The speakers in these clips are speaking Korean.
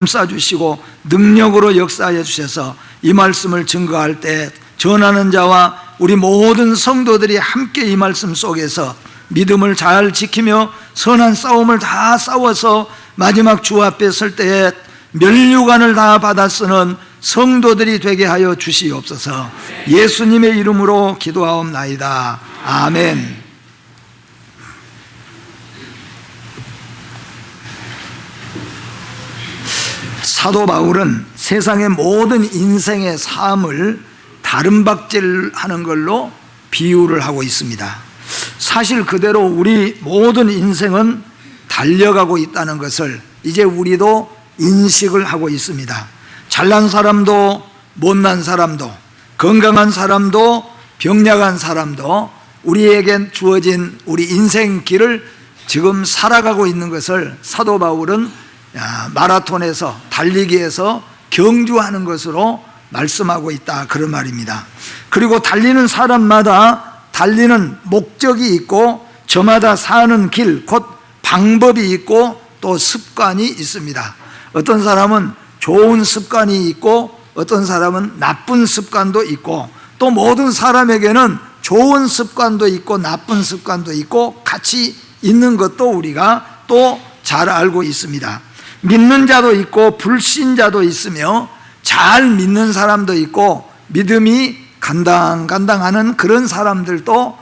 감싸주시고 능력으로 역사하여 주셔서 이 말씀을 증거할 때 전하는 자와 우리 모든 성도들이 함께 이 말씀 속에서 믿음을 잘 지키며 선한 싸움을 다 싸워서 마지막 주 앞에 설 때에 면류관을 다 받아 쓰는 성도들이 되게 하여 주시옵소서. 예수님의 이름으로 기도하옵나이다. 아멘. 사도 바울은 세상의 모든 인생의 삶을 다름박질하는 걸로 비유를 하고 있습니다. 사실 그대로 우리 모든 인생은 달려가고 있다는 것을 이제 우리도 인식을 하고 있습니다. 잘난 사람도 못난 사람도 건강한 사람도 병약한 사람도 우리에게 주어진 우리 인생 길을 지금 살아가고 있는 것을 사도 바울은 마라톤에서 달리기에서 경주하는 것으로 말씀하고 있다, 그런 말입니다. 그리고 달리는 사람마다 달리는 목적이 있고 저마다 사는 길, 곧 방법이 있고 또 습관이 있습니다. 어떤 사람은 좋은 습관이 있고 어떤 사람은 나쁜 습관도 있고 또 모든 사람에게는 좋은 습관도 있고 나쁜 습관도 있고 같이 있는 것도 우리가 또 잘 알고 있습니다. 믿는 자도 있고 불신자도 있으며 잘 믿는 사람도 있고 믿음이 간당간당하는 그런 사람들도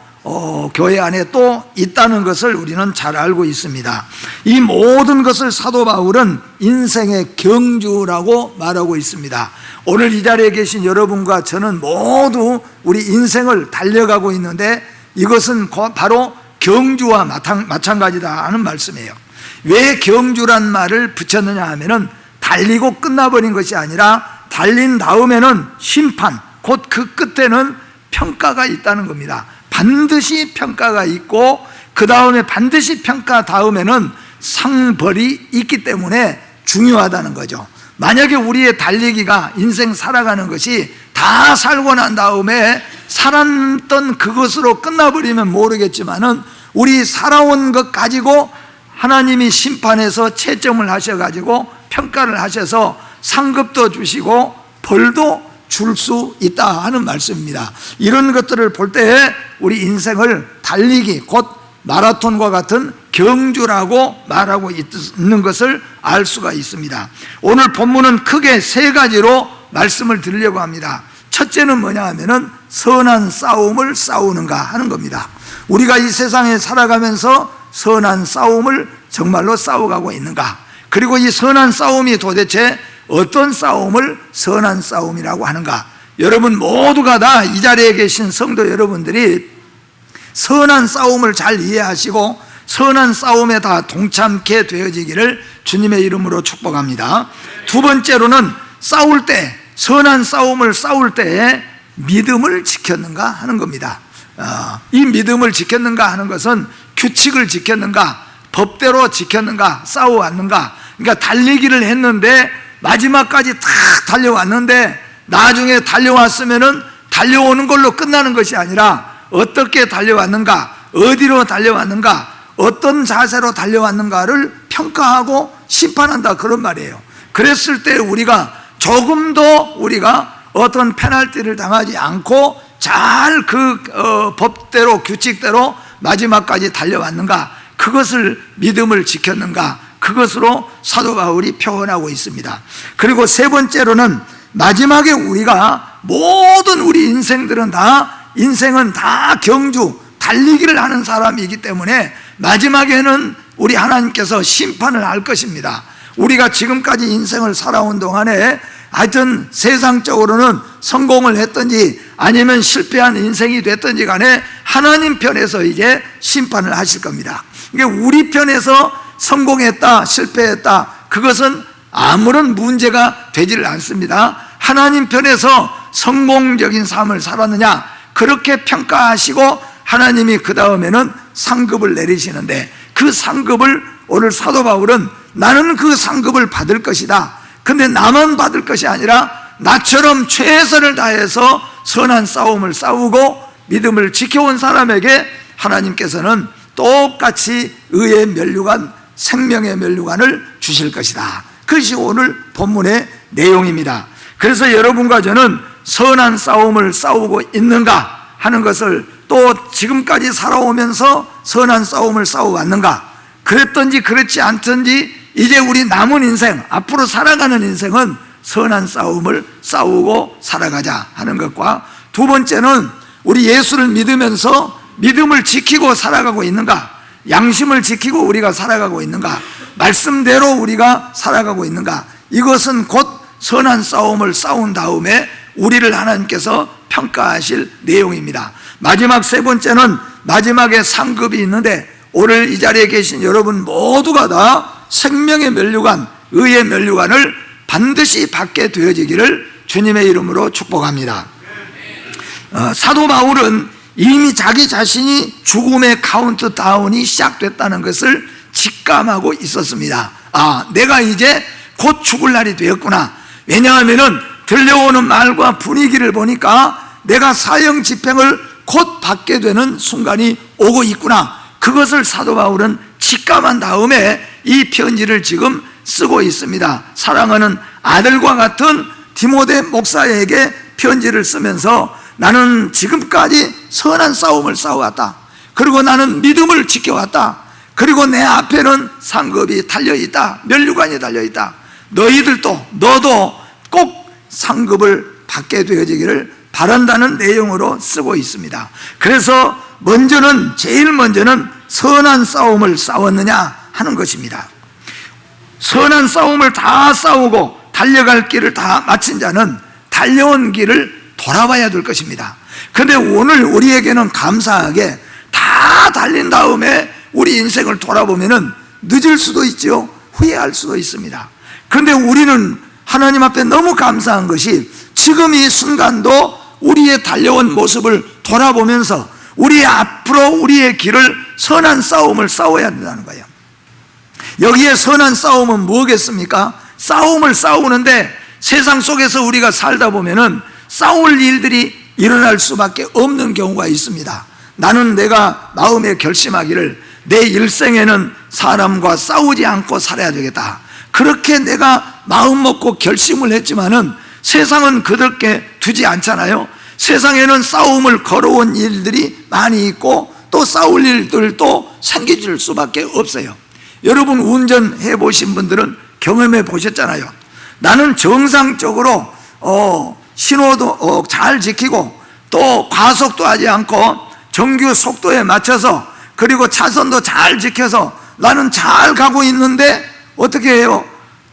교회 안에 또 있다는 것을 우리는 잘 알고 있습니다. 이 모든 것을 사도 바울은 인생의 경주라고 말하고 있습니다. 오늘 이 자리에 계신 여러분과 저는 모두 우리 인생을 달려가고 있는데 이것은 바로 경주와 마찬가지다 하는 말씀이에요. 왜 경주란 말을 붙였느냐 하면은 달리고 끝나버린 것이 아니라 달린 다음에는 심판, 곧 그 끝에는 평가가 있다는 겁니다. 반드시 평가가 있고 그 다음에 반드시 평가 다음에는 상벌이 있기 때문에 중요하다는 거죠. 만약에 우리의 달리기가 인생 살아가는 것이 다 살고 난 다음에 살았던 그것으로 끝나버리면 모르겠지만은 우리 살아온 것 가지고 하나님이 심판해서 채점을 하셔가지고 평가를 하셔서 상급도 주시고 벌도 줄 수 있다 하는 말씀입니다. 이런 것들을 볼 때 우리 인생을 달리기, 곧 마라톤과 같은 경주라고 말하고 있는 것을 알 수가 있습니다. 오늘 본문은 크게 세 가지로 말씀을 드리려고 합니다. 첫째는 뭐냐 하면은 선한 싸움을 싸우는가 하는 겁니다. 우리가 이 세상에 살아가면서 선한 싸움을 정말로 싸워가고 있는가, 그리고 이 선한 싸움이 도대체 어떤 싸움을 선한 싸움이라고 하는가. 여러분 모두가 다 이 자리에 계신 성도 여러분들이 선한 싸움을 잘 이해하시고 선한 싸움에 다 동참케 되어지기를 주님의 이름으로 축복합니다. 두 번째로는 싸울 때, 선한 싸움을 싸울 때에 믿음을 지켰는가 하는 겁니다. 이 믿음을 지켰는가 하는 것은 규칙을 지켰는가, 법대로 지켰는가, 싸워왔는가. 그러니까 달리기를 했는데 마지막까지 다 달려왔는데 나중에 달려왔으면은 달려오는 걸로 끝나는 것이 아니라 어떻게 달려왔는가, 어디로 달려왔는가, 어떤 자세로 달려왔는가를 평가하고 심판한다, 그런 말이에요. 그랬을 때 우리가 조금 더 우리가 어떤 페널티를 당하지 않고 잘 법대로 규칙대로 마지막까지 달려왔는가, 그것을 믿음을 지켰는가, 그것으로 사도 바울이 표현하고 있습니다. 그리고 세 번째로는 마지막에 우리가 모든 우리 인생은 다 경주, 달리기를 하는 사람이기 때문에 마지막에는 우리 하나님께서 심판을 할 것입니다. 우리가 지금까지 인생을 살아온 동안에 하여튼 세상적으로는 성공을 했든지 아니면 실패한 인생이 됐든지 간에 하나님 편에서 이제 심판을 하실 겁니다. 그러니까 우리 편에서 성공했다, 실패했다, 그것은 아무런 문제가 되지를 않습니다. 하나님 편에서 성공적인 삶을 살았느냐, 그렇게 평가하시고 하나님이 그 다음에는 상급을 내리시는데 그 상급을 오늘 사도 바울은 나는 그 상급을 받을 것이다. 근데 나만 받을 것이 아니라 나처럼 최선을 다해서 선한 싸움을 싸우고 믿음을 지켜온 사람에게 하나님께서는 똑같이 의의 면류관, 생명의 면류관을 주실 것이다. 그것이 오늘 본문의 내용입니다. 그래서 여러분과 저는 선한 싸움을 싸우고 있는가 하는 것을, 또 지금까지 살아오면서 선한 싸움을 싸워왔는가, 그랬든지 그렇지 않든지 이제 우리 남은 인생, 앞으로 살아가는 인생은 선한 싸움을 싸우고 살아가자 하는 것과, 두 번째는 우리 예수를 믿으면서 믿음을 지키고 살아가고 있는가, 양심을 지키고 우리가 살아가고 있는가, 말씀대로 우리가 살아가고 있는가, 이것은 곧 선한 싸움을 싸운 다음에 우리를 하나님께서 평가하실 내용입니다. 마지막 세 번째는 마지막에 상급이 있는데, 오늘 이 자리에 계신 여러분 모두가 다 생명의 면류관, 의의 면류관을 반드시 받게 되어지기를 주님의 이름으로 축복합니다. 사도 바울은 이미 자기 자신이 죽음의 카운트다운이 시작됐다는 것을 직감하고 있었습니다. 내가 이제 곧 죽을 날이 되었구나. 왜냐하면 들려오는 말과 분위기를 보니까 내가 사형 집행을 곧 받게 되는 순간이 오고 있구나. 그것을 사도 바울은 직감한 다음에 이 편지를 지금 쓰고 있습니다. 사랑하는 아들과 같은 디모데 목사에게 편지를 쓰면서 나는 지금까지 선한 싸움을 싸워왔다. 그리고 나는 믿음을 지켜왔다. 그리고 내 앞에는 상급이 달려있다. 면류관이 달려있다. 너도 꼭 상급을 받게 되어지기를 바란다는 내용으로 쓰고 있습니다. 그래서 제일 먼저는 선한 싸움을 싸웠느냐 하는 것입니다. 선한 싸움을 다 싸우고 달려갈 길을 다 마친 자는 달려온 길을 돌아봐야 될 것입니다. 그런데 오늘 우리에게는 감사하게 다 달린 다음에 우리 인생을 돌아보면 늦을 수도 있죠. 후회할 수도 있습니다. 그런데 우리는 하나님 앞에 너무 감사한 것이 지금 이 순간도 우리의 달려온 모습을 돌아보면서 우리 앞으로 우리의 길을 선한 싸움을 싸워야 된다는 거예요. 여기에 선한 싸움은 뭐겠습니까? 싸움을 싸우는데 세상 속에서 우리가 살다 보면은 싸울 일들이 일어날 수밖에 없는 경우가 있습니다. 나는 내가 마음에 결심하기를 내 일생에는 사람과 싸우지 않고 살아야 되겠다. 그렇게 내가 마음 먹고 결심을 했지만은 세상은 그렇게 두지 않잖아요. 세상에는 싸움을 걸어온 일들이 많이 있고 또 싸울 일들도 생길 수밖에 없어요. 여러분 운전해 보신 분들은 경험해 보셨잖아요. 나는 정상적으로 신호도 잘 지키고 또 과속도 하지 않고 정규 속도에 맞춰서, 그리고 차선도 잘 지켜서 나는 잘 가고 있는데 어떻게 해요?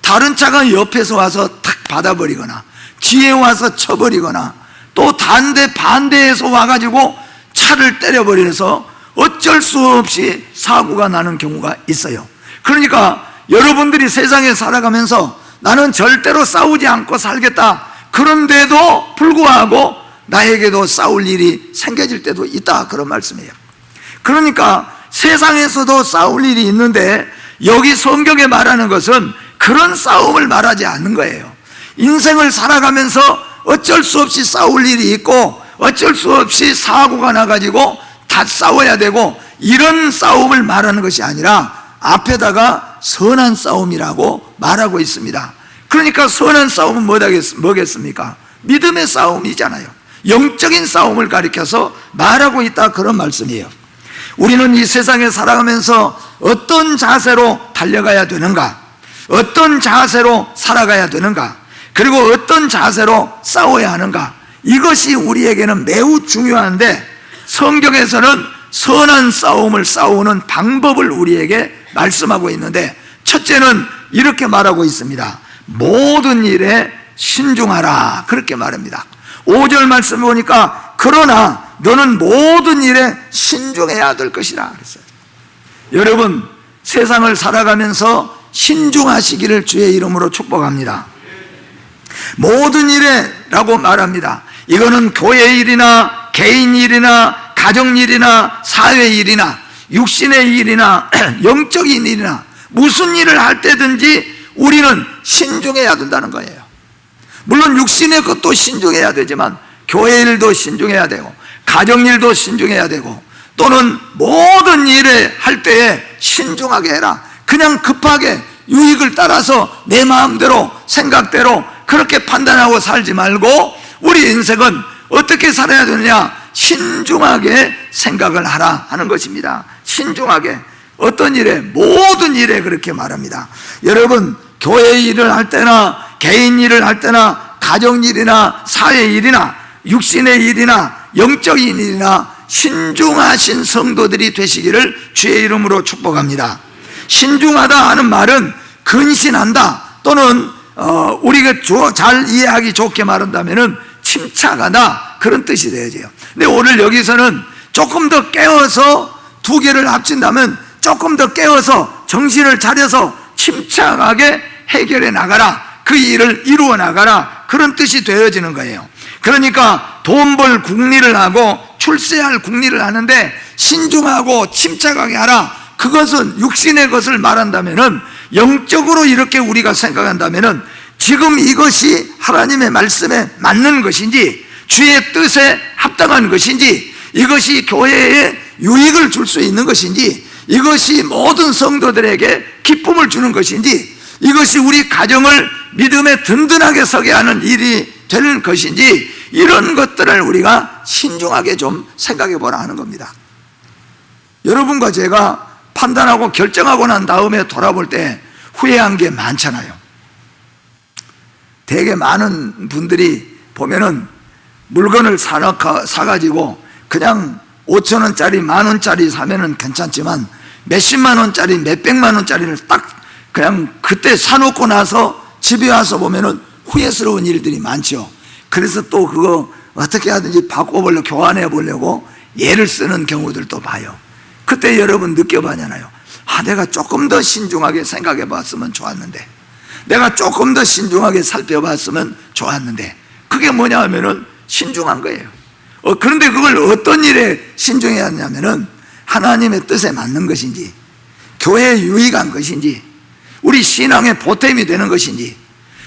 다른 차가 옆에서 와서 탁 받아버리거나 뒤에 와서 쳐버리거나 또 반대에서 와가지고 차를 때려버려서 어쩔 수 없이 사고가 나는 경우가 있어요. 그러니까 여러분들이 세상에 살아가면서 나는 절대로 싸우지 않고 살겠다, 그런데도 불구하고 나에게도 싸울 일이 생겨질 때도 있다, 그런 말씀이에요. 그러니까 세상에서도 싸울 일이 있는데 여기 성경에 말하는 것은 그런 싸움을 말하지 않는 거예요. 인생을 살아가면서 어쩔 수 없이 싸울 일이 있고 어쩔 수 없이 사고가 나가지고 다 싸워야 되고, 이런 싸움을 말하는 것이 아니라 앞에다가 선한 싸움이라고 말하고 있습니다. 그러니까 선한 싸움은 뭐겠습니까? 믿음의 싸움이잖아요. 영적인 싸움을 가리켜서 말하고 있다, 그런 말씀이에요. 우리는 이 세상에 살아가면서 어떤 자세로 달려가야 되는가, 어떤 자세로 살아가야 되는가, 그리고 어떤 자세로 싸워야 하는가, 이것이 우리에게는 매우 중요한데 성경에서는 선한 싸움을 싸우는 방법을 우리에게 말씀하고 있는데, 첫째는 이렇게 말하고 있습니다. 모든 일에 신중하라, 그렇게 말합니다. 5절 말씀 보니까 그러나 너는 모든 일에 신중해야 될 것이라 그랬어요. 여러분 세상을 살아가면서 신중하시기를 주의 이름으로 축복합니다. 모든 일에 라고 말합니다. 이거는 교회 일이나 개인 일이나 가정 일이나 사회 일이나 육신의 일이나 영적인 일이나 무슨 일을 할 때든지 우리는 신중해야 된다는 거예요. 물론 육신의 것도 신중해야 되지만 교회 일도 신중해야 되고 가정 일도 신중해야 되고, 또는 모든 일을 할 때에 신중하게 해라. 그냥 급하게 유익을 따라서 내 마음대로 생각대로 그렇게 판단하고 살지 말고 우리 인생은 어떻게 살아야 되느냐? 신중하게 생각을 하라 하는 것입니다. 신중하게. 어떤 일에? 모든 일에 그렇게 말합니다. 여러분, 교회 일을 할 때나 개인 일을 할 때나 가정 일이나 사회 일이나 육신의 일이나 영적인 일이나 신중하신 성도들이 되시기를 주의 이름으로 축복합니다. 신중하다 하는 말은 근신한다, 또는 우리가 잘 이해하기 좋게 말한다면 침착하다, 그런 뜻이 되어져요. 근데 오늘 여기서는 조금 더 깨어서 두 개를 합친다면 조금 더 깨어서 정신을 차려서 침착하게 해결해 나가라, 그 일을 이루어 나가라, 그런 뜻이 되어지는 거예요. 그러니까 돈 벌 국리를 하고 출세할 국리를 하는데 신중하고 침착하게 하라, 그것은 육신의 것을 말한다면은, 영적으로 이렇게 우리가 생각한다면은 지금 이것이 하나님의 말씀에 맞는 것인지, 주의 뜻에 합당한 것인지, 이것이 교회에 유익을 줄 수 있는 것인지, 이것이 모든 성도들에게 기쁨을 주는 것인지, 이것이 우리 가정을 믿음에 든든하게 서게 하는 일이 되는 것인지, 이런 것들을 우리가 신중하게 좀 생각해 보라 하는 겁니다. 여러분과 제가 판단하고 결정하고 난 다음에 돌아볼 때 후회한 게 많잖아요. 되게 많은 분들이 보면은 물건을 사가지고 그냥 5천 원짜리, 만 원짜리 사면은 괜찮지만 몇십만 원짜리, 몇백만 원짜리를 딱 그냥 그때 사놓고 나서 집에 와서 보면은 후회스러운 일들이 많죠. 그래서 또 그거 어떻게 하든지 바꿔보려고, 교환해 보려고 예를 쓰는 경우들도 봐요. 그때 여러분 느껴봐잖아요. 내가 조금 더 신중하게 생각해 봤으면 좋았는데, 내가 조금 더 신중하게 살펴봤으면 좋았는데, 그게 뭐냐 하면은 신중한 거예요. 그런데 그걸 어떤 일에 신중해야 하냐면은 하나님의 뜻에 맞는 것인지, 교회에 유익한 것인지, 우리 신앙의 보탬이 되는 것인지,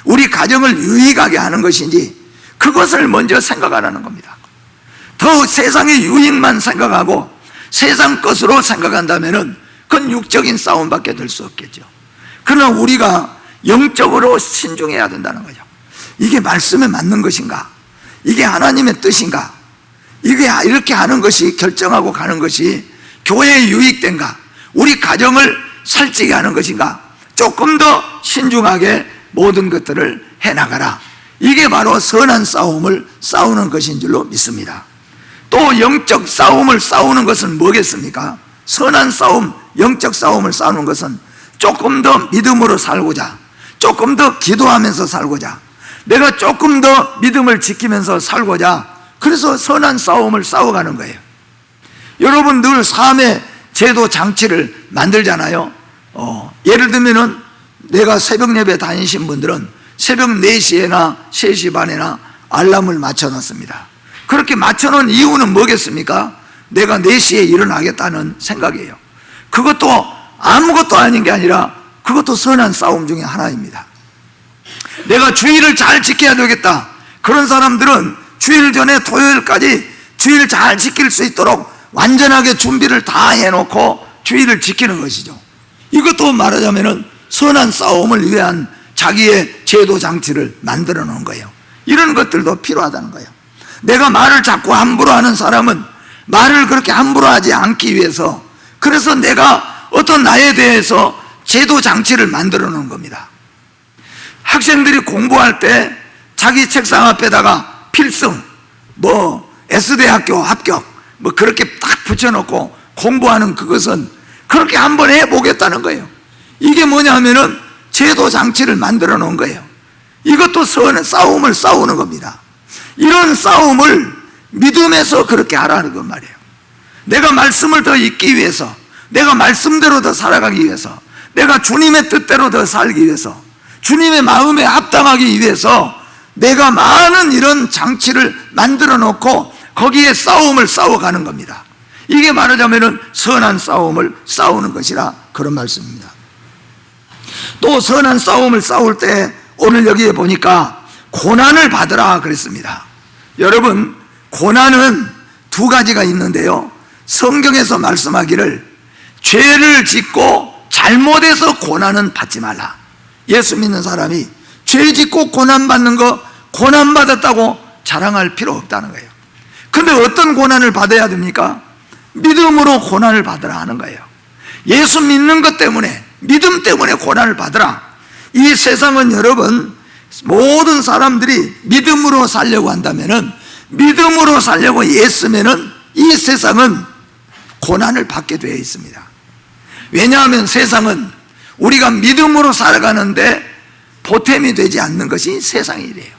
우리 가정을 유익하게 하는 것인지, 그것을 먼저 생각하라는 겁니다. 더 세상의 유익만 생각하고 세상 것으로 생각한다면은 그건 육적인 싸움밖에 될 수 없겠죠. 그러나 우리가 영적으로 신중해야 된다는 거죠. 이게 말씀에 맞는 것인가? 이게 하나님의 뜻인가? 이게 이렇게 하는 것이, 결정하고 가는 것이 교회에 유익된가? 우리 가정을 살찌게 하는 것인가? 조금 더 신중하게 모든 것들을 해나가라. 이게 바로 선한 싸움을 싸우는 것인 줄로 믿습니다. 또 영적 싸움을 싸우는 것은 뭐겠습니까? 선한 싸움, 영적 싸움을 싸우는 것은 조금 더 믿음으로 살고자, 조금 더 기도하면서 살고자, 내가 조금 더 믿음을 지키면서 살고자, 그래서 선한 싸움을 싸워가는 거예요. 여러분 늘 삶의 제도 장치를 만들잖아요. 예를 들면은 내가 새벽 예배 다니신 분들은 새벽 4시에나 3시 반에나 알람을 맞춰놨습니다. 그렇게 맞춰놓은 이유는 뭐겠습니까? 내가 4시에 일어나겠다는 생각이에요. 그것도 아무것도 아닌 게 아니라 그것도 선한 싸움 중에 하나입니다. 내가 주일을 잘 지켜야 되겠다, 그런 사람들은 주일 전에 토요일까지 주일 잘 지킬 수 있도록 완전하게 준비를 다 해놓고 주일을 지키는 것이죠. 이것도 말하자면 선한 싸움을 위한 자기의 제도 장치를 만들어 놓은 거예요. 이런 것들도 필요하다는 거예요. 내가 말을 자꾸 함부로 하는 사람은 말을 그렇게 함부로 하지 않기 위해서, 그래서 내가 어떤 나에 대해서 제도 장치를 만들어 놓은 겁니다. 학생들이 공부할 때 자기 책상 앞에다가 필승, S대학교 합격, 그렇게 딱 붙여놓고 공부하는 그것은 그렇게 한번 해보겠다는 거예요. 이게 뭐냐 하면은 제도 장치를 만들어 놓은 거예요. 이것도 싸움을 싸우는 겁니다. 이런 싸움을 믿음에서 그렇게 하라는 것 말이에요. 내가 말씀을 더 잊기 위해서, 내가 말씀대로 더 살아가기 위해서, 내가 주님의 뜻대로 더 살기 위해서, 주님의 마음에 합당하기 위해서 내가 많은 이런 장치를 만들어 놓고 거기에 싸움을 싸워가는 겁니다. 이게 말하자면 선한 싸움을 싸우는 것이라, 그런 말씀입니다. 또 선한 싸움을 싸울 때 오늘 여기에 보니까 고난을 받으라 그랬습니다. 여러분, 고난은 두 가지가 있는데요, 성경에서 말씀하기를 죄를 짓고 잘못해서 고난은 받지 말라. 예수 믿는 사람이 죄 짓고 고난받는 거, 고난받았다고 자랑할 필요 없다는 거예요. 근데 어떤 고난을 받아야 됩니까? 믿음으로 고난을 받으라 하는 거예요. 예수 믿는 것 때문에, 믿음 때문에 고난을 받으라. 이 세상은 여러분, 모든 사람들이 믿음으로 살려고 한다면은, 믿음으로 살려고 애쓰면은 이 세상은 고난을 받게 되어 있습니다. 왜냐하면 세상은 우리가 믿음으로 살아가는데 보탬이 되지 않는 것이 세상이래요.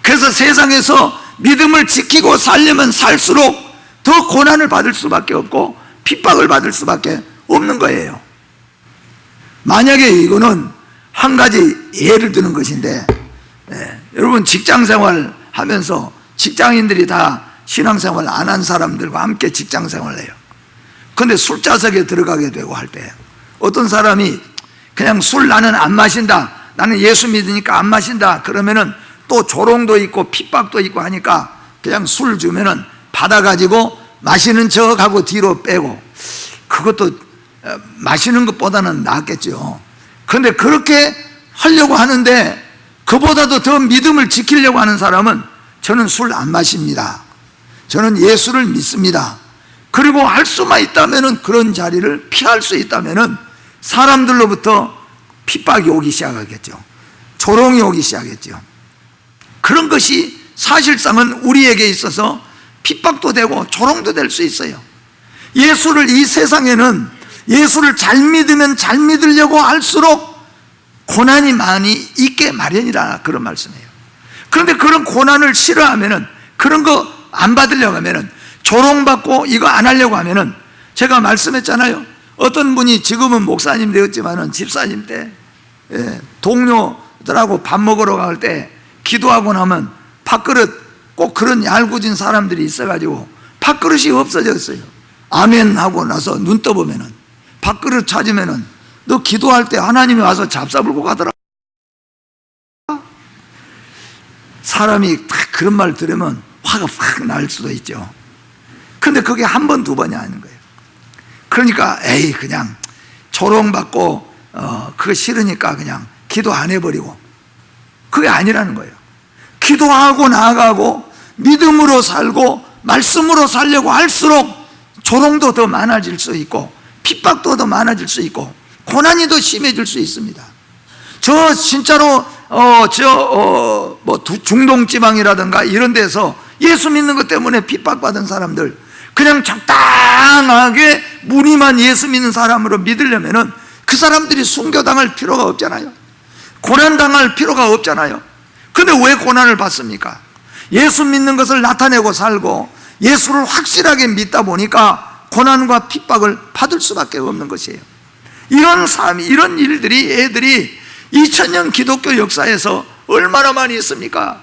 그래서 세상에서 믿음을 지키고 살려면 살수록 더 고난을 받을 수밖에 없고 핍박을 받을 수밖에 없는 거예요. 만약에 이거는 한 가지 예를 드는 것인데, 여러분 직장생활 하면서 직장인들이 다 신앙생활 안 한 사람들과 함께 직장생활을 해요. 근데 술자석에 들어가게 되고 할 때 어떤 사람이 그냥 술 나는 안 마신다, 나는 예수 믿으니까 안 마신다 그러면은 또 조롱도 있고 핍박도 있고 하니까 그냥 술 주면은 받아가지고 마시는 척하고 뒤로 빼고, 그것도 마시는 것보다는 낫겠죠. 그런데 그렇게 하려고 하는데 그보다도 더 믿음을 지키려고 하는 사람은 저는 술 안 마십니다, 저는 예수를 믿습니다, 그리고 할 수만 있다면은 그런 자리를 피할 수 있다면은 사람들로부터 핍박이 오기 시작하겠죠. 조롱이 오기 시작했죠. 그런 것이 사실상은 우리에게 있어서 핍박도 되고 조롱도 될 수 있어요. 예수를, 이 세상에는 예수를 잘 믿으면 잘 믿으려고 할수록 고난이 많이 있게 마련이라, 그런 말씀이에요. 그런데 그런 고난을 싫어하면은, 그런 거 안 받으려고 하면은, 조롱받고 이거 안 하려고 하면은, 제가 말씀했잖아요. 어떤 분이 지금은 목사님 되었지만은 집사님 때 동료들하고 밥 먹으러 갈 때 기도하고 나면 밥그릇, 꼭 그런 얄궂은 사람들이 있어가지고 밥그릇이 없어졌어요. 아멘 하고 나서 눈 떠보면은 밥그릇 찾으면은 너 기도할 때 하나님이 와서 잡사불고 가더라. 사람이 딱 그런 말 들으면 화가 확 날 수도 있죠. 근데 그게 한 번, 두 번이 아닌 거예요. 그러니까 에이 그냥 조롱받고 그거 싫으니까 그냥 기도 안 해버리고, 그게 아니라는 거예요. 기도하고 나아가고 믿음으로 살고 말씀으로 살려고 할수록 조롱도 더 많아질 수 있고 핍박도 더 많아질 수 있고 고난이 더 심해질 수 있습니다. 저 진짜로 중동지방이라든가 이런 데서 예수 믿는 것 때문에 핍박받은 사람들, 그냥 적당하게 무늬만 예수 믿는 사람으로 믿으려면은 그 사람들이 순교당할 필요가 없잖아요. 고난당할 필요가 없잖아요. 근데 왜 고난을 받습니까? 예수 믿는 것을 나타내고 살고 예수를 확실하게 믿다 보니까 고난과 핍박을 받을 수밖에 없는 것이에요. 이런 삶, 이런 일들이, 애들이 2000년 기독교 역사에서 얼마나 많이 있습니까?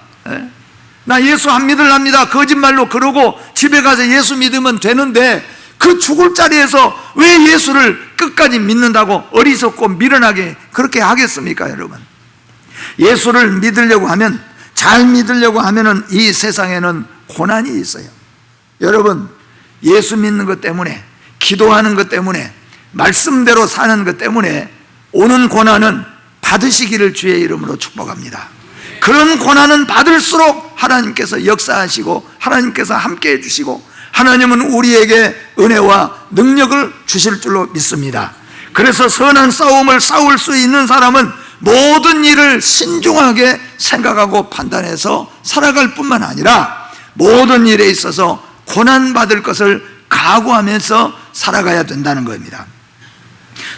나 예수 안 믿으랍니다 거짓말로 그러고 집에 가서 예수 믿으면 되는데, 그 죽을 자리에서 왜 예수를 끝까지 믿는다고 어리석고 미련하게 그렇게 하겠습니까? 여러분, 예수를 믿으려고 하면, 잘 믿으려고 하면은 이 세상에는 고난이 있어요. 여러분, 예수 믿는 것 때문에, 기도하는 것 때문에, 말씀대로 사는 것 때문에 오는 고난은 받으시기를 주의 이름으로 축복합니다. 그런 고난은 받을수록 하나님께서 역사하시고 하나님께서 함께 해주시고 하나님은 우리에게 은혜와 능력을 주실 줄로 믿습니다. 그래서 선한 싸움을 싸울 수 있는 사람은 모든 일을 신중하게 생각하고 판단해서 살아갈 뿐만 아니라 모든 일에 있어서 고난받을 것을 각오하면서 살아가야 된다는 겁니다.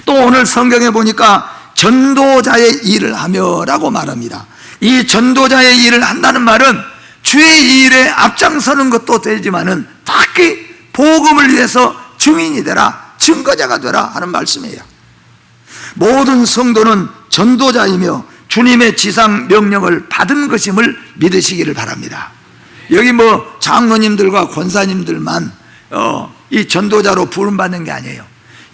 또 오늘 성경에 보니까 전도자의 일을 하며 라고 말합니다. 이 전도자의 일을 한다는 말은 주의 일에 앞장서는 것도 되지만은 특히 복음을 위해서 증인이 되라, 증거자가 되라 하는 말씀이에요. 모든 성도는 전도자이며 주님의 지상 명령을 받은 것임을 믿으시기를 바랍니다. 여기 장로님들과 권사님들만 이 전도자로 부름받는 게 아니에요.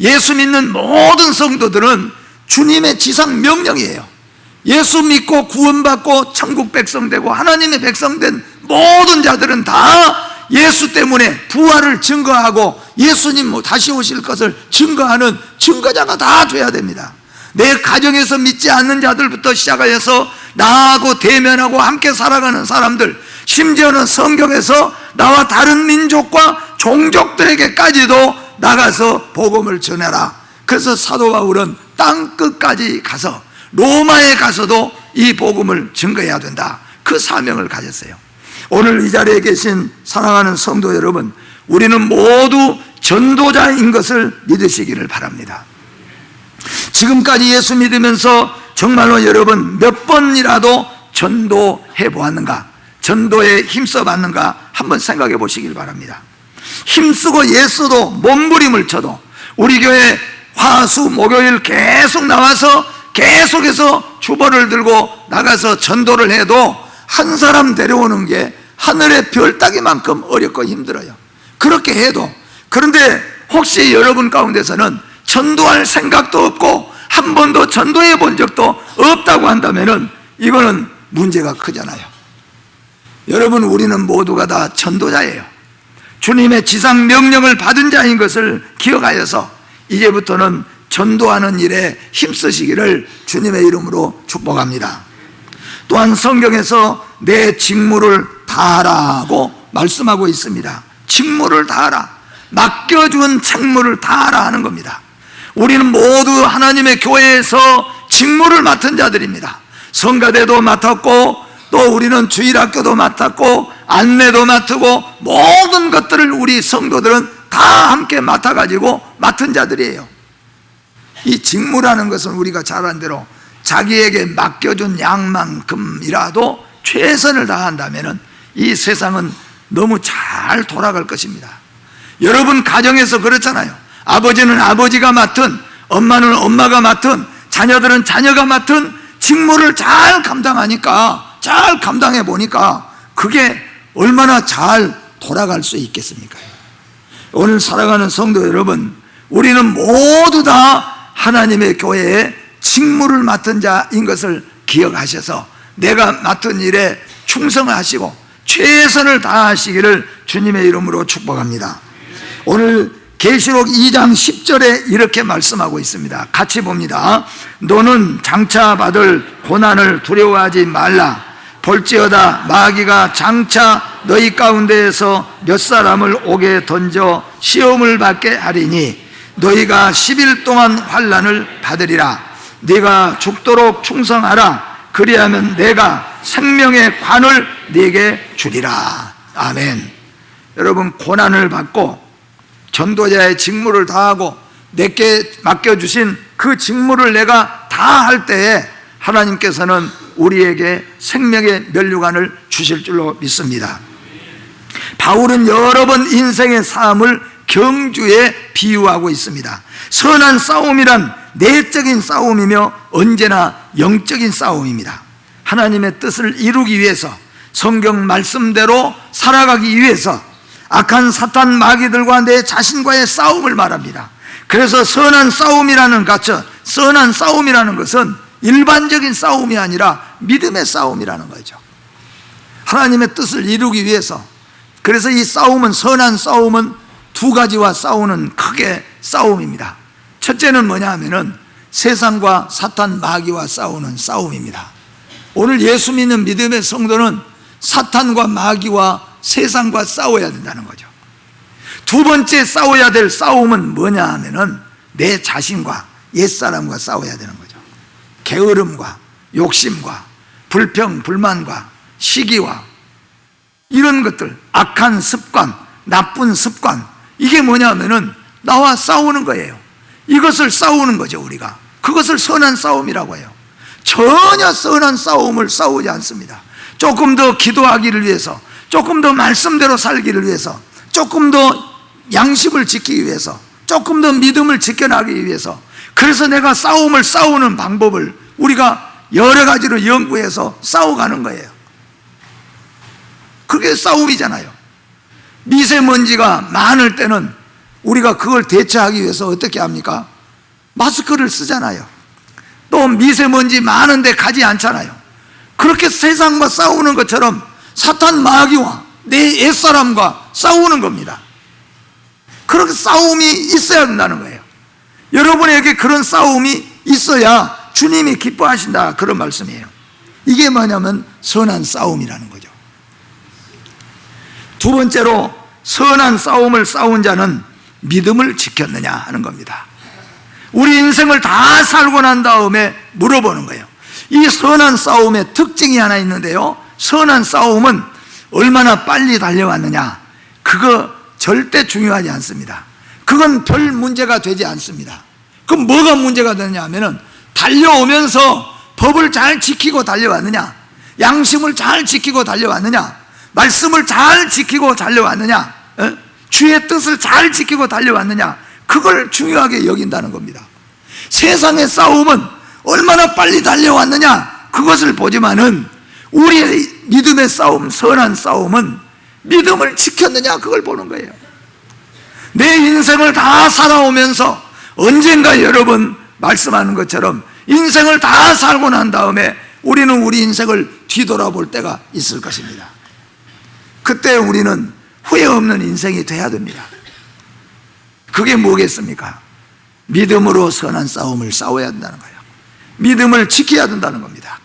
예수 믿는 모든 성도들은 주님의 지상 명령이에요. 예수 믿고 구원받고 천국 백성 되고 하나님의 백성 된 모든 자들은 다 예수 때문에 부활을 증거하고 예수님 다시 오실 것을 증거하는 증거자가 다 돼야 됩니다. 내 가정에서 믿지 않는 자들부터 시작하여서 나하고 대면하고 함께 살아가는 사람들, 심지어는 성경에서 나와 다른 민족과 종족들에게까지도 나가서 복음을 전해라. 그래서 사도 바울은 땅 끝까지 가서 로마에 가서도 이 복음을 증거해야 된다. 그 사명을 가졌어요. 오늘 이 자리에 계신 사랑하는 성도 여러분, 우리는 모두 전도자인 것을 믿으시기를 바랍니다. 지금까지 예수 믿으면서 정말로 여러분 몇 번이라도 전도해 보았는가, 전도에 힘써 봤는가 한번 생각해 보시길 바랍니다. 힘쓰고 애써도 몸부림을 쳐도 우리 교회 화수 목요일 계속 나와서 계속해서 주보를 들고 나가서 전도를 해도 한 사람 데려오는 게 하늘의 별 따기만큼 어렵고 힘들어요. 그렇게 해도. 그런데 혹시 여러분 가운데서는 전도할 생각도 없고 한 번도 전도해 본 적도 없다고 한다면 이거는 문제가 크잖아요. 여러분, 우리는 모두가 다 전도자예요. 주님의 지상 명령을 받은 자인 것을 기억하여서 이제부터는 전도하는 일에 힘쓰시기를 주님의 이름으로 축복합니다. 또한 성경에서 내 직무를 다하라고 말씀하고 있습니다. 직무를 다하라, 맡겨준 책무를 다하라 하는 겁니다. 우리는 모두 하나님의 교회에서 직무를 맡은 자들입니다. 성가대도 맡았고 또 우리는 주일학교도 맡았고 안내도 맡고 모든 것들을 우리 성도들은 다 함께 맡아가지고 맡은 자들이에요. 이 직무라는 것은 우리가 잘 아는 대로 자기에게 맡겨준 양만큼이라도 최선을 다한다면 이 세상은 너무 잘 돌아갈 것입니다. 여러분 가정에서 그렇잖아요. 아버지는 아버지가 맡은, 엄마는 엄마가 맡은, 자녀들은 자녀가 맡은 직무를 잘 감당하니까, 잘 감당해 보니까 그게 얼마나 잘 돌아갈 수 있겠습니까? 오늘 사랑하는 성도 여러분, 우리는 모두 다 하나님의 교회에 직무를 맡은 자인 것을 기억하셔서 내가 맡은 일에 충성하시고 최선을 다하시기를 주님의 이름으로 축복합니다. 오늘 계시록 2장 10절에 이렇게 말씀하고 있습니다. 같이 봅니다. 너는 장차 받을 고난을 두려워하지 말라. 볼지어다 마귀가 장차 너희 가운데에서 몇 사람을 옥에 던져 시험을 받게 하리니 너희가 10일 동안 환난을 받으리라. 네가 죽도록 충성하라. 그리하면 내가 생명의 관을 네게 주리라. 아멘. 여러분, 고난을 받고 전도자의 직무를 다하고 내게 맡겨주신 그 직무를 내가 다 할 때에 하나님께서는 우리에게 생명의 면류관을 주실 줄로 믿습니다. 바울은 여러 번 인생의 삶을 경주에 비유하고 있습니다. 선한 싸움이란 내적인 싸움이며 언제나 영적인 싸움입니다. 하나님의 뜻을 이루기 위해서 성경 말씀대로 살아가기 위해서 악한 사탄 마귀들과 내 자신과의 싸움을 말합니다. 그래서 선한 싸움이라는 것은 일반적인 싸움이 아니라 믿음의 싸움이라는 거죠. 하나님의 뜻을 이루기 위해서. 그래서 이 싸움은, 선한 싸움은 두 가지와 싸우는 크게 싸움입니다. 첫째는 뭐냐 하면은 세상과 사탄 마귀와 싸우는 싸움입니다. 오늘 예수 믿는 믿음의 성도는 사탄과 마귀와 세상과 싸워야 된다는 거죠. 두 번째 싸워야 될 싸움은 뭐냐 하면은 내 자신과 옛사람과 싸워야 되는 거죠. 게으름과 욕심과 불평, 불만과 시기와 이런 것들, 악한 습관, 나쁜 습관, 이게 뭐냐 하면은 나와 싸우는 거예요. 이것을 싸우는 거죠, 우리가. 그것을 선한 싸움이라고 해요. 전혀 선한 싸움을 싸우지 않습니다. 조금 더 기도하기를 위해서, 조금 더 말씀대로 살기를 위해서, 조금 더 양심을 지키기 위해서, 조금 더 믿음을 지켜나가기 위해서, 그래서 내가 싸우는 방법을 우리가 여러 가지로 연구해서 싸워가는 거예요. 그게 싸움이잖아요. 미세먼지가 많을 때는 우리가 그걸 대처하기 위해서 어떻게 합니까? 마스크를 쓰잖아요. 또 미세먼지 많은데 가지 않잖아요. 그렇게 세상과 싸우는 것처럼 사탄 마귀와 내 옛사람과 싸우는 겁니다. 그런 싸움이 있어야 한다는 거예요. 여러분에게 그런 싸움이 있어야 주님이 기뻐하신다, 그런 말씀이에요. 이게 뭐냐면 선한 싸움이라는 거죠. 두 번째로, 선한 싸움을 싸운 자는 믿음을 지켰느냐 하는 겁니다. 우리 인생을 다 살고 난 다음에 물어보는 거예요. 이 선한 싸움의 특징이 하나 있는데요, 선한 싸움은 얼마나 빨리 달려왔느냐, 그거 절대 중요하지 않습니다. 그건 별 문제가 되지 않습니다. 그럼 뭐가 문제가 되느냐 하면은, 달려오면서 법을 잘 지키고 달려왔느냐, 양심을 잘 지키고 달려왔느냐, 말씀을 잘 지키고 달려왔느냐, 주의 뜻을 잘 지키고 달려왔느냐, 그걸 중요하게 여긴다는 겁니다. 세상의 싸움은 얼마나 빨리 달려왔느냐, 그것을 보지만은 우리의 믿음의 싸움, 선한 싸움은 믿음을 지켰느냐, 그걸 보는 거예요. 내 인생을 다 살아오면서 언젠가 여러분 말씀하는 것처럼 인생을 다 살고 난 다음에 우리는 우리 인생을 뒤돌아볼 때가 있을 것입니다. 그때 우리는 후회 없는 인생이 돼야 됩니다. 그게 뭐겠습니까? 믿음으로 선한 싸움을 싸워야 한다는 거예요. 믿음을 지켜야 된다는 겁니다.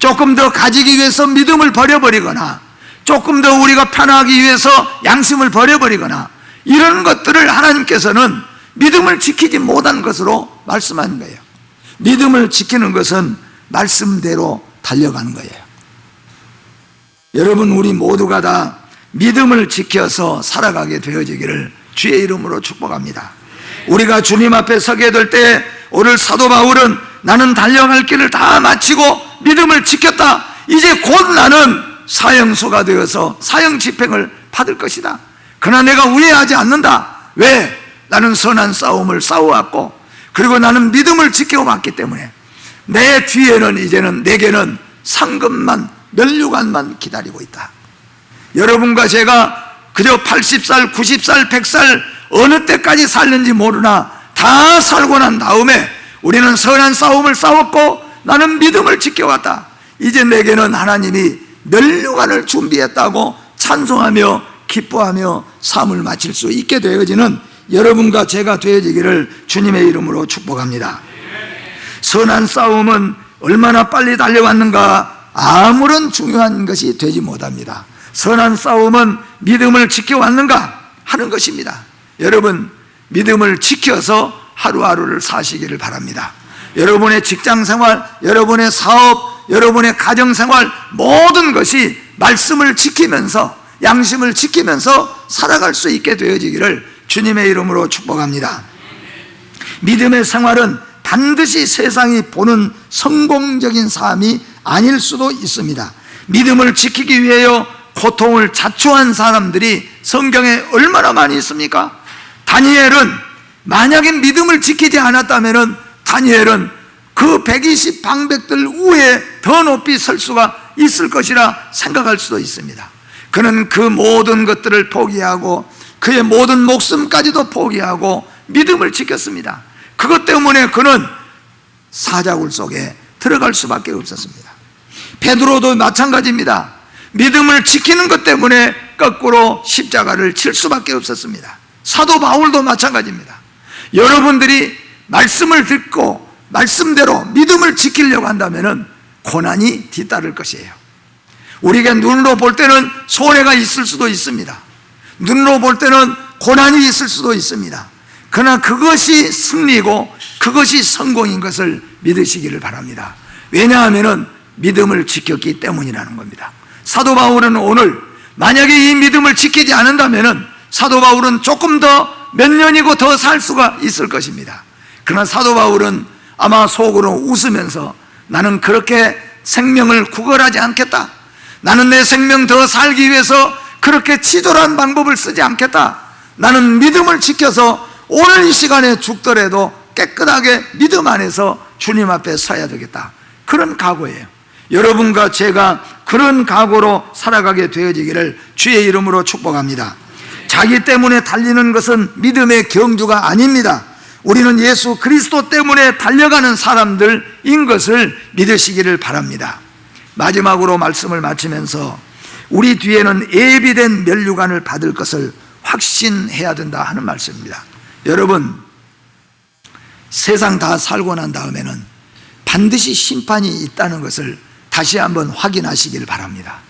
조금 더 가지기 위해서 믿음을 버려버리거나, 조금 더 우리가 편하기 위해서 양심을 버려버리거나, 이런 것들을 하나님께서는 믿음을 지키지 못한 것으로 말씀하는 거예요. 믿음을 지키는 것은 말씀대로 달려가는 거예요. 여러분, 우리 모두가 다 믿음을 지켜서 살아가게 되어지기를 주의 이름으로 축복합니다. 우리가 주님 앞에 서게 될 때 오늘 사도 바울은 나는 달려갈 길을 다 마치고 믿음을 지켰다, 이제 곧 나는 사형수가 되어서 사형 집행을 받을 것이다. 그러나 내가 우회하지 않는다. 왜? 나는 선한 싸움을 싸워왔고, 그리고 나는 믿음을 지켜왔기 때문에 내 뒤에는, 이제는 내게는 상급만, 면류관만 기다리고 있다. 여러분과 제가 그저 80살, 90살, 100살 어느 때까지 살는지 모르나 다 살고 난 다음에 우리는 선한 싸움을 싸웠고 나는 믿음을 지켜왔다. 이제 내게는 하나님이 면류관을 준비했다고 찬송하며 기뻐하며 삶을 마칠 수 있게 되어지는 여러분과 제가 되어지기를 주님의 이름으로 축복합니다. 선한 싸움은 얼마나 빨리 달려왔는가 아무런 중요한 것이 되지 못합니다. 선한 싸움은 믿음을 지켜왔는가 하는 것입니다. 여러분, 믿음을 지켜서 하루하루를 사시기를 바랍니다. 여러분의 직장생활, 여러분의 사업, 여러분의 가정생활, 모든 것이 말씀을 지키면서, 양심을 지키면서 살아갈 수 있게 되어지기를 주님의 이름으로 축복합니다. 믿음의 생활은 반드시 세상이 보는 성공적인 삶이 아닐 수도 있습니다. 믿음을 지키기 위하여 고통을 자초한 사람들이 성경에 얼마나 많이 있습니까? 다니엘은 만약에 믿음을 지키지 않았다면 다니엘은 그 120 방백들 위에 더 높이 설 수가 있을 것이라 생각할 수도 있습니다. 그는 그 모든 것들을 포기하고 그의 모든 목숨까지도 포기하고 믿음을 지켰습니다. 그것 때문에 그는 사자굴 속에 들어갈 수밖에 없었습니다. 베드로도 마찬가지입니다. 믿음을 지키는 것 때문에 거꾸로 십자가를 칠 수밖에 없었습니다. 사도 바울도 마찬가지입니다. 여러분들이 말씀을 듣고 말씀대로 믿음을 지키려고 한다면 고난이 뒤따를 것이에요. 우리가 눈으로 볼 때는 손해가 있을 수도 있습니다. 눈으로 볼 때는 고난이 있을 수도 있습니다. 그러나 그것이 승리고 그것이 성공인 것을 믿으시기를 바랍니다. 왜냐하면 믿음을 지켰기 때문이라는 겁니다. 사도 바울은 오늘 만약에 이 믿음을 지키지 않는다면 사도 바울은 조금 더 몇 년이고 더 살 수가 있을 것입니다. 그러나 사도 바울은 아마 속으로 웃으면서 나는 그렇게 생명을 구걸하지 않겠다. 나는 내 생명 더 살기 위해서 그렇게 치졸한 방법을 쓰지 않겠다. 나는 믿음을 지켜서 오늘 이 시간에 죽더라도 깨끗하게 믿음 안에서 주님 앞에 서야 되겠다. 그런 각오예요. 여러분과 제가 그런 각오로 살아가게 되어지기를 주의 이름으로 축복합니다. 자기 때문에 달리는 것은 믿음의 경주가 아닙니다. 우리는 예수 그리스도 때문에 달려가는 사람들인 것을 믿으시기를 바랍니다. 마지막으로 말씀을 마치면서 우리 뒤에는 예비된 면류관을 받을 것을 확신해야 된다 하는 말씀입니다. 여러분, 세상 다 살고 난 다음에는 반드시 심판이 있다는 것을 다시 한번 확인하시길 바랍니다.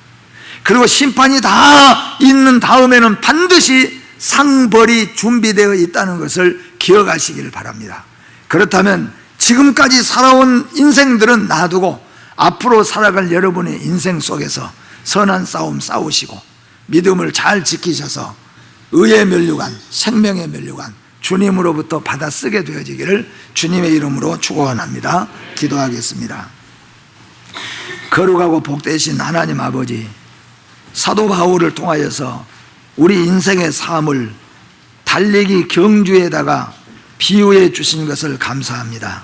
그리고 심판이 다 있는 다음에는 반드시 상벌이 준비되어 있다는 것을 기억하시길 바랍니다. 그렇다면 지금까지 살아온 인생들은 놔두고 앞으로 살아갈 여러분의 인생 속에서 선한 싸움 싸우시고 믿음을 잘 지키셔서 의의 면류관, 생명의 면류관 주님으로부터 받아 쓰게 되어지기를 주님의 이름으로 축원합니다. 기도하겠습니다. 거룩하고 복되신 하나님 아버지, 사도 바울을 통하여서 우리 인생의 삶을 달리기 경주에다가 비유해 주신 것을 감사합니다.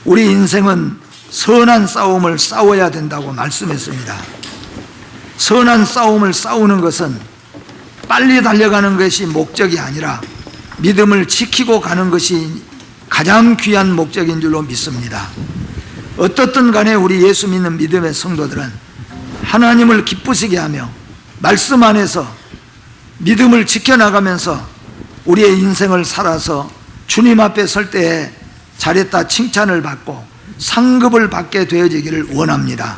우리 인생은 선한 싸움을 싸워야 된다고 말씀했습니다. 선한 싸움을 싸우는 것은 빨리 달려가는 것이 목적이 아니라 믿음을 지키고 가는 것이 가장 귀한 목적인 줄로 믿습니다. 어떻든 간에 우리 예수 믿는 믿음의 성도들은 하나님을 기쁘시게 하며 말씀 안에서 믿음을 지켜나가면서 우리의 인생을 살아서 주님 앞에 설 때에 잘했다 칭찬을 받고 상급을 받게 되어지기를 원합니다.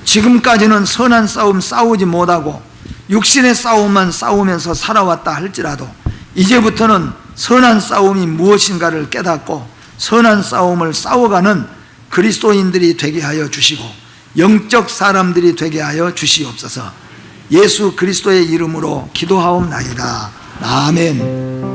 지금까지는 선한 싸움 싸우지 못하고 육신의 싸움만 싸우면서 살아왔다 할지라도 이제부터는 선한 싸움이 무엇인가를 깨닫고 선한 싸움을 싸워가는 그리스도인들이 되게 하여 주시고 영적 사람들이 되게 하여 주시옵소서. 예수 그리스도의 이름으로 기도하옵나이다. 아멘.